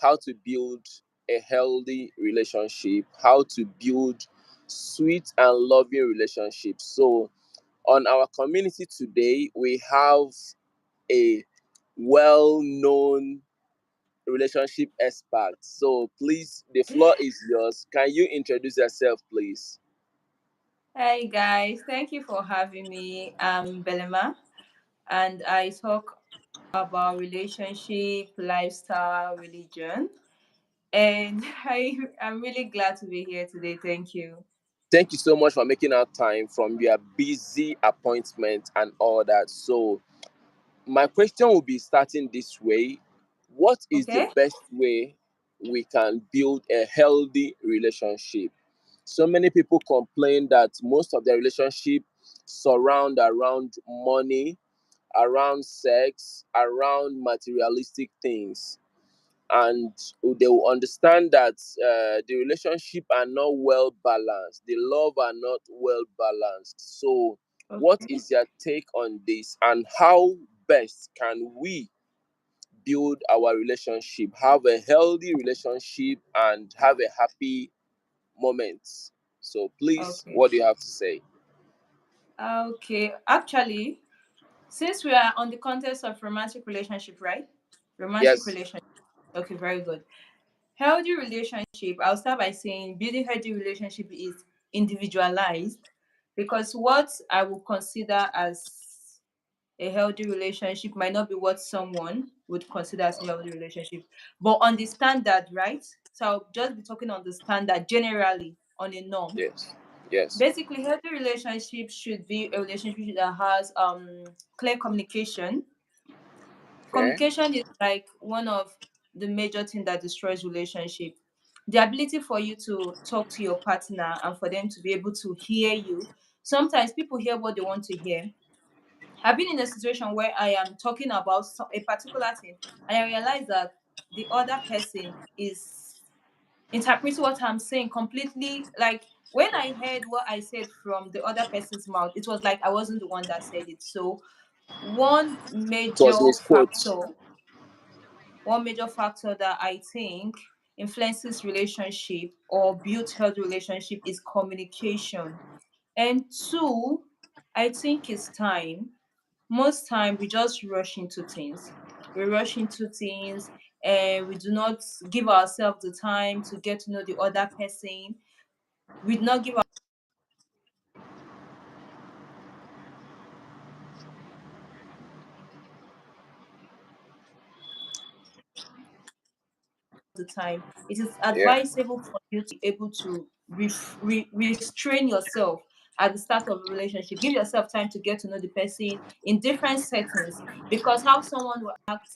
how to build a healthy relationship, how to build sweet and loving relationships. So, on our community today, we have a well known relationship expert. So, please, the floor is yours. Can you introduce yourself, please? Hi guys, thank you for having me. I'm Belema and I talk about relationship, lifestyle, religion. And I'm really glad to be here today. Thank you. Thank you so much for making out time from your busy appointment and all that. So, my question will be starting this way. What is the Okay? best way we can build a healthy relationship? So many people complain that most of their relationship surround around money, around sex, around materialistic things, and they will understand that the relationship are not well balanced, the love are not well balanced. So what Okay. is your take on this, and how best can we build our relationship, have a healthy relationship, and have a happy moment? So please, Okay. what do you have to say? Okay. Actually, since we are on the context of romantic relationship, right? Romantic Yes. relationship. Okay, very good. Healthy relationship, I'll start by saying building healthy relationship is individualized because what I would consider as a healthy relationship might not be what someone would consider as a healthy relationship. But on the standard, right? So I'll just be talking on the standard generally on a norm. Yes. Yes. Basically, healthy relationship should be a relationship that has clear communication. Okay. Communication is like one of the major things that destroys relationship. The ability for you to talk to your partner and for them to be able to hear you. Sometimes people hear what they want to hear. I've been in a situation where I am talking about a particular thing and I realize that the other person is interpreting what I'm saying completely. Like when I heard what I said from the other person's mouth, it was like I wasn't the one that said it. So one It was major misquote. factor one major factor that I think influences relationship or builds healthy relationship is communication. And two, I think it's time. Most time we just rush into things. We rush into things and we do not give ourselves the time to get to know the other person. We do not give the time. It is Yeah. advisable for you to be able to restrain yourself at the start of a relationship. Give yourself time to get to know the person in different settings because how someone will act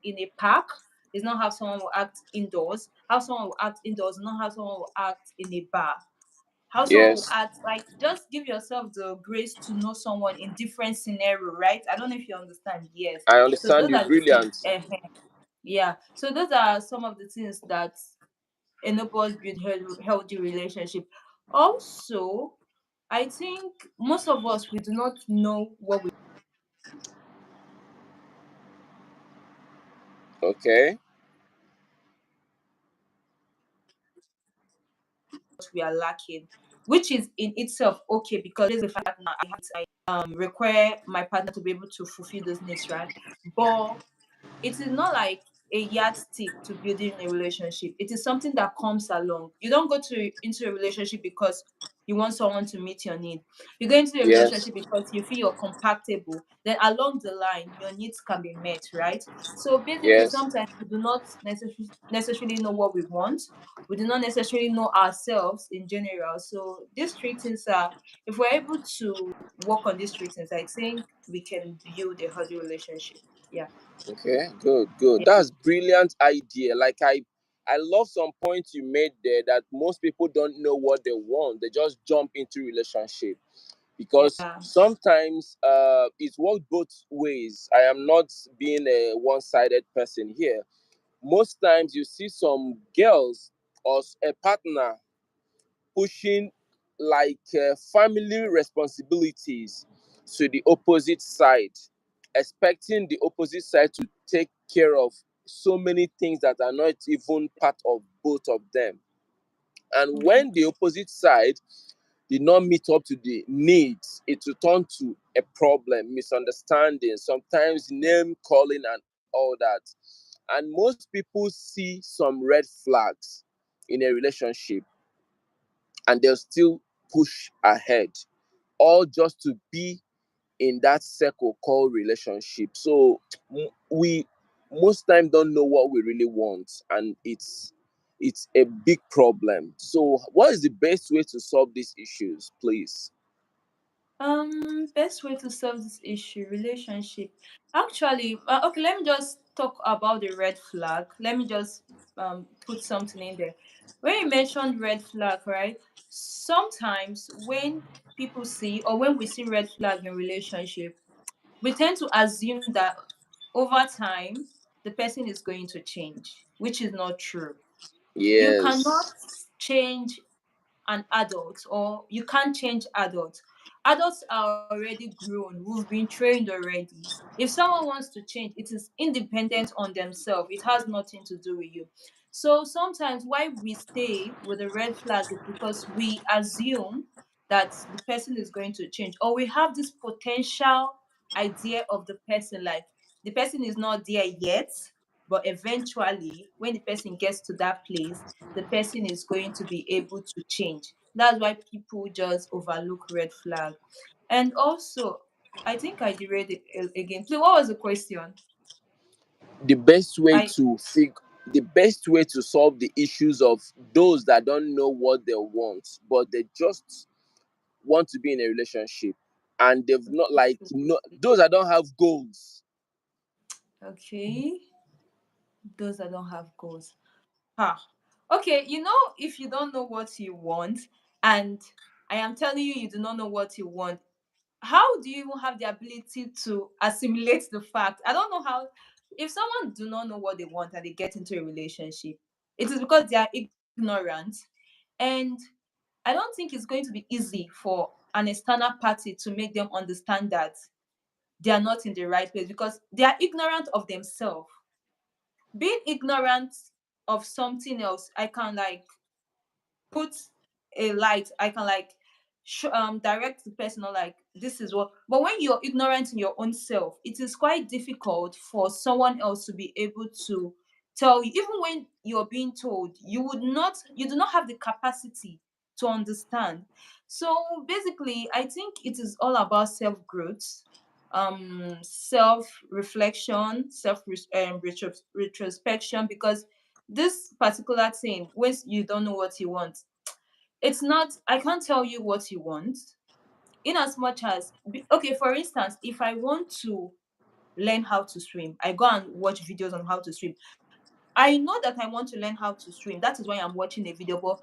in a park is not how someone will act indoors. How someone will act indoors is not how someone will act in a bar. How someone will Yes. act, like, just give yourself the grace to know someone in different scenario, right? I don't know if you understand. Yes. I So understand those you. are the things. Brilliant. Yeah. So those are some of the things that enable us build healthy relationship. Also, I think most of us we do not know Okay. we are lacking, which is in itself okay because there's the fact that I require my partner to be able to fulfill those needs, right? But it is not like a yardstick to building a relationship. It is something that comes along. You don't go to into a relationship because you want someone to meet your need. You go into a Yes. relationship because you feel you're compatible. Then along the line, your needs can be met, right? So basically, Yes. sometimes we do not necessarily know what we want. We do not necessarily know ourselves in general. So these three things are, if we're able to work on these three things, I think we can build a healthy relationship. Yeah. Okay, good, good. That's brilliant idea. Like I love some points you made there that most people don't know what they want. They just jump into relationship because Yeah. sometimes it works both ways. I am not being a one-sided person here. Most times you see some girls or a partner pushing like family responsibilities to the opposite side, expecting the opposite side to take care of so many things that are not even part of both of them. And Okay. when the opposite side did not meet up to the needs, it will turn to a problem, misunderstanding, sometimes name calling, and all that. And most people see some red flags in a relationship and they'll still push ahead, all just to be in that circle called relationship. So we most time don't know what we really want, and it's a big problem. So what is the best way to solve these issues, please? Best way to solve this issue, relationship. Actually, okay, let me just talk about the red flag. Let me just put something in there. When you mentioned red flag, right? Sometimes when people see or when we see red flag in relationship, we tend to assume that over time the person is going to change, which is not true. You cannot Yes. change an adult, or you can't change adults. Adults are already grown, we've been trained already. If someone wants to change, it is independent on themselves, it has nothing to do with you. So sometimes why we stay with a red flag is because we assume that the person is going to change, or we have this potential idea of the person, like the person is not there yet, but eventually when the person gets to that place, the person is going to be able to change. That's why people just overlook red flag. And also, I think I derailed it again. Please, what was the question? The best way I to fig the best way to solve the issues of those that don't know what they want, but they just want to be in a relationship, and they've not, like, no, those that don't have goals. okay, those that don't have goals. Ah, okay. If you don't know what you want, and I am telling you, you do not know what you want, how do you even have the ability to assimilate the fact? I don't know how. If someone do not know what they want and they get into a relationship, it is because they are ignorant. And I don't think it's going to be easy for an external party to make them understand that they are not in the right place, because they are ignorant of themselves. Being ignorant of something else, I can like put a light, I can like direct the person, or like this is what. But when you're ignorant in your own self, it is quite difficult for someone else to be able to tell you. Even when you're being told, you do not have the capacity to understand. So basically I think it is all about self growth, self reflection, retrospection, because this particular thing, when you don't know what you want, it's not, I can't tell you what you want. In as much as okay, for instance, if I want to learn how to swim, I go and watch videos on how to swim. I know that I want to learn how to swim, that is why I'm watching a video. But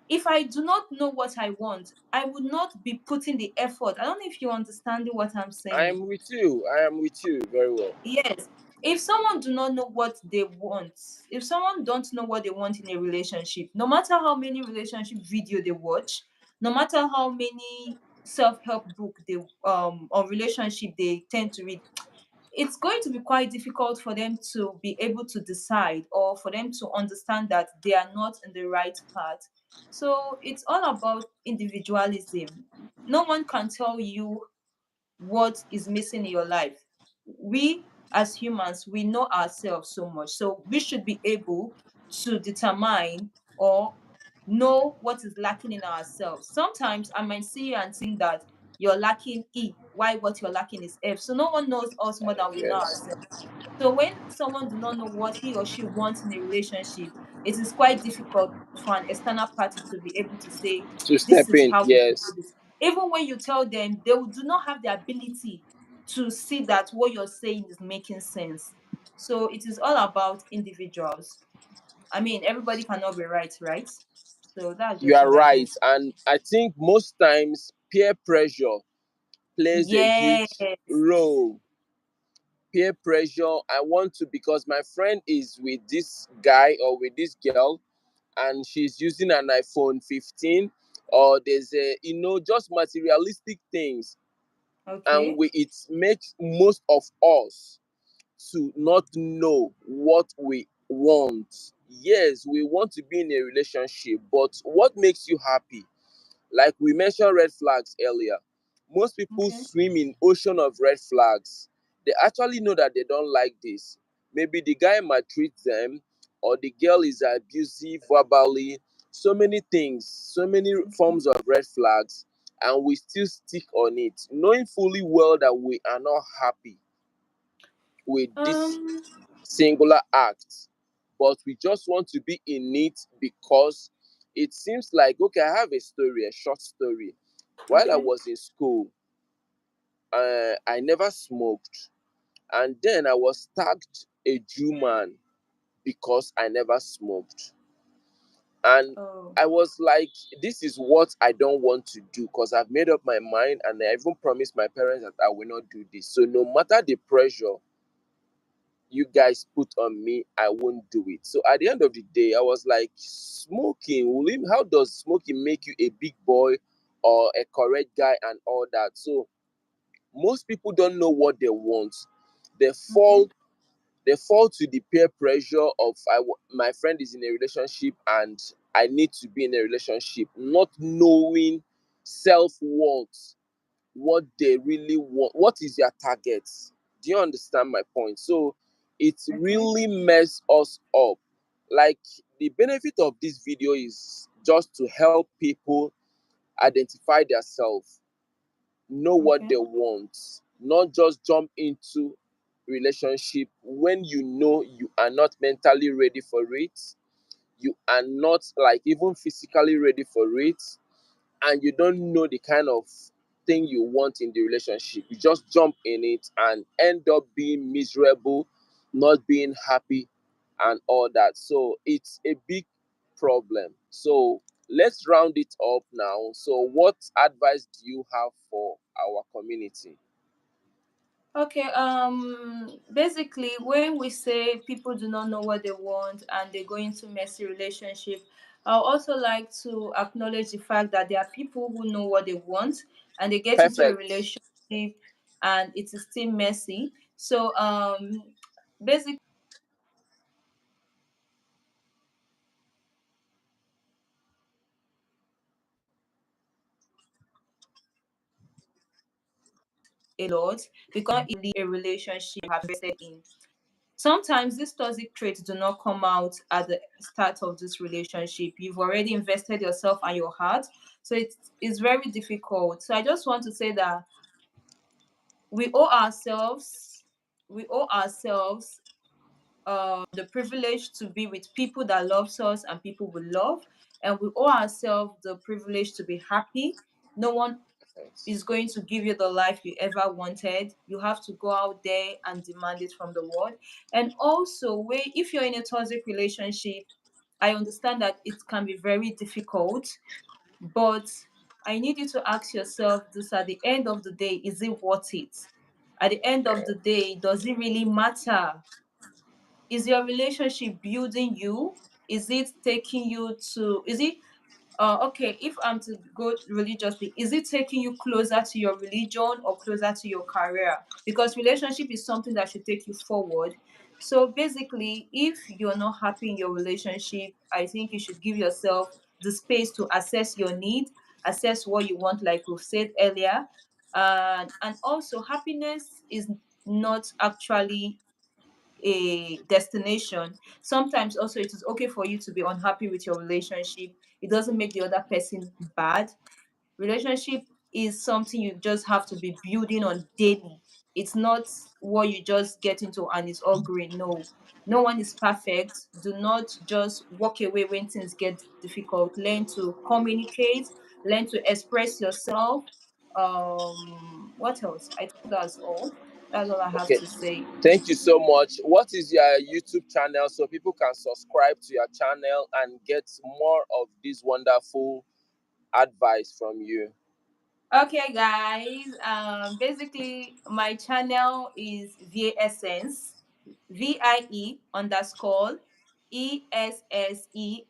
if I do not know what I want, I would not be putting the effort. I don't know if you're understanding what I'm I saying. am with you. I am with you very well. Yes. If someone do not know what they want, if someone don't know what they want in a relationship, no matter how many relationship video they watch, no matter how many self-help book they or relationship they tend to read, it's going to be quite difficult for them to be able to decide, or for them to understand that they are not in the right path. So it's all about individualism. No one can tell you what is missing in your life. We as humans, we know ourselves so much. So we should be able to determine or know what is lacking in ourselves. Sometimes I might see you and think that you're lacking E, why what you're lacking is F. So no one knows us more than we know Yes. ourselves. So when someone do not know what he or she wants in a relationship, it is quite difficult for an external party to be able to say, To this step is in, how we should do yes. this. Even when you tell them, they do not have the ability to see that what you're saying is making sense. So it is all about individuals. I mean, everybody cannot be right, right? So that's You just are what I think. right. And I think most times peer pressure plays a huge Yes. role. Peer pressure. I want to, because my friend is with this guy or with this girl, and she's using an iPhone 15, or there's a, just materialistic things. And Okay. it makes most of us to not know what we want. Yes, we want to be in a relationship, but what makes you happy? Like we mentioned red flags earlier. Most people Okay. swim in ocean of red flags. They actually know that they don't like this. Maybe the guy maltreats them, or the girl is abusive verbally. So many things, so many Okay. forms of red flags, and we still stick on it, knowing fully well that we are not happy with this Um. singular act, but we just want to be in it because it seems like, okay, I have a story, a short story. While I Okay. was in school, I never smoked, and then I was tagged a Jew man because I never smoked. And Oh. I was like, this is what I don't want to do because I've made up my mind, and I even promised my parents that I will not do this. So no matter the pressure you guys put on me, I won't do it. So at the end of the day, I was like, smoking, how does smoking make you a big boy or a correct guy and all that? So most people don't know what they want. They Okay. fall they fall to the peer pressure of my friend is in a relationship and I need to be in a relationship, not knowing self-worth, what they really want, what is their target. Do you understand my point? So it Okay. really mess us up. Like, the benefit of this video is just to help people identify themselves, know what they Okay. want, not just jump into relationship when you know you are not mentally ready for it, you are not like even physically ready for it, and you don't know the kind of thing you want in the relationship. You just jump in it and end up being miserable, not being happy, and all that. So it's a big problem. So let's round it up now. So, what advice do you have for our community? Okay. Basically, when we say people do not know what they want and they go into messy relationship, I also like to acknowledge the fact that there are people who know what they want and they get into a Perfect. relationship and it is still messy. So basically a lot because in a relationship you have invested in. Sometimes these toxic traits do not come out at the start of this relationship. You've already invested yourself and your heart, so it's very difficult. So I just want to say that we owe ourselves, we owe ourselves the privilege to be with people that loves us and people we love, and we owe ourselves the privilege to be happy. No one is going to give you the life you ever wanted. You have to go out there and demand it from the world. And also, if you're in a toxic relationship, I understand that it can be very difficult, but I need you to ask yourself this at the end of the day, is it worth it? At the end of the day, does it really matter? Is your relationship building you? Is it taking you to, is it okay, if I'm to go religiously, is it taking you closer to your religion or closer to your career? Because relationship is something that should take you forward. So basically, if you're not happy in your relationship, I think you should give yourself the space to assess your need, assess what you want, like we've said earlier. And also, happiness is not actually a destination. Sometimes also it is okay for you to be unhappy with your relationship. It doesn't make the other person bad. Relationship is something you just have to be building on daily. It's not what you just get into and it's all green. No. No one is perfect. Do not just walk away when things get difficult. Learn to communicate, learn to express yourself. What else? I think that's all. That's all I have Okay. to say. Thank you so much. What is your YouTube channel so people can subscribe to your channel and get more of this wonderful advice from you? Okay, guys. Basically, my channel is VA Essence, VIE underscore ESSENCEE.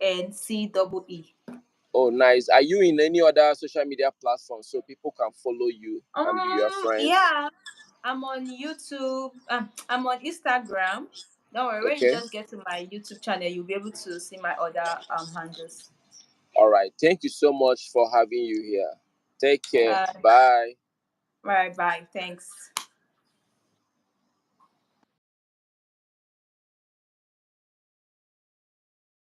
Oh, nice. Are you in any other social media platform so people can follow you and be your friends? Yeah. I'm on YouTube. I'm on Instagram. Don't worry, when you Okay. just get to my YouTube channel, you'll be able to see my other handles. All right. Thank you so much for having you here. Take care. Uh, Bye. right, bye. Thanks.